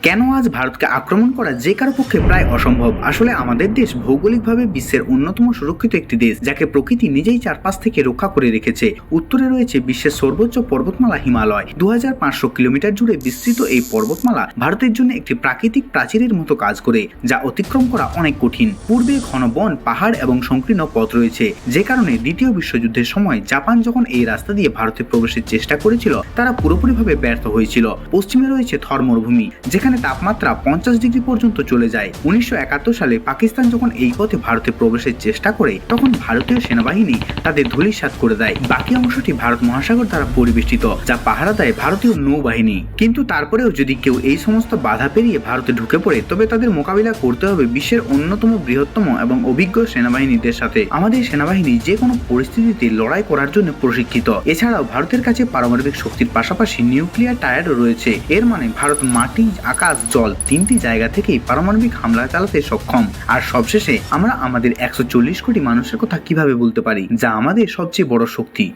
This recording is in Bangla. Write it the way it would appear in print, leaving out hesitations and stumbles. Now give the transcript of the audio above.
কেন আজ ভারতকে আক্রমণ করা যে কারো পক্ষে প্রায় অসম্ভব। আসলে আমাদের দেশ ভৌগোলিকভাবে বিশ্বের অন্যতম সুরক্ষিত একটি দেশ, যাকে প্রকৃতি নিজেই চারপাশ থেকে রক্ষা করে রেখেছে। উত্তরে রয়েছে বিশ্বের সর্বোচ্চ পর্বতমালা হিমালয়। 2500 কিলোমিটার জুড়ে বিস্তৃত এই পর্বতমালা ভারতের জন্য একটি প্রাকৃতিক প্রাচীরের মতো কাজ করে, যা অতিক্রম করা অনেক কঠিন। পূর্বে ঘন বন, পাহাড় এবং সংকীর্ণ পথ রয়েছে, যে কারণে দ্বিতীয় বিশ্বযুদ্ধের সময় জাপান যখন এই রাস্তা দিয়ে ভারতে প্রবেশের চেষ্টা করেছিল, তারা পুরোপুরিভাবে ব্যর্থ হয়েছিল। পশ্চিমে রয়েছে থর মরুভূমি, যেখানে তাপমাত্রা 50 ডিগ্রি পর্যন্ত চলে যায়। 1971 সালে পাকিস্তান যখন এই পথে ভারতে প্রবেশের চেষ্টা করে, তখন ভারতীয় সেনাবাহিনী তাদের ধূলিসাৎ করে দেয়। বাকি অংশটি ভারত মহাসাগর দ্বারা পরিবেষ্টিত, যা পাহারা দেয় ভারতীয় নৌবাহিনী। কিন্তু তারপরেও যদি কেউ এই সমস্ত বাধা পেরিয়ে ভারতে ঢুকে পড়ে, তবে তাদের মোকাবিলা করতে হবে বিশ্বের অন্যতম বৃহত্তম এবং অভিজ্ঞ সেনাবাহিনীদের সাথে। আমাদের সেনাবাহিনী যে কোনো পরিস্থিতিতে লড়াই করার জন্য প্রশিক্ষিত। এছাড়াও ভারতের কাছে পারমাণবিক শক্তির পাশাপাশি নিউক্লিয়ার টায়ারও রয়েছে। এর মানে ভারত মাটি, আকাশ, জল তিনটি জায়গা থেকেই পারমাণবিক হামলা চালাতে সক্ষম। আর সবশেষে আমরা আমাদের 140 কোটি মানুষের কথা কিভাবে বলতে পারি, যা আমাদের সবচেয়ে বড় শক্তি।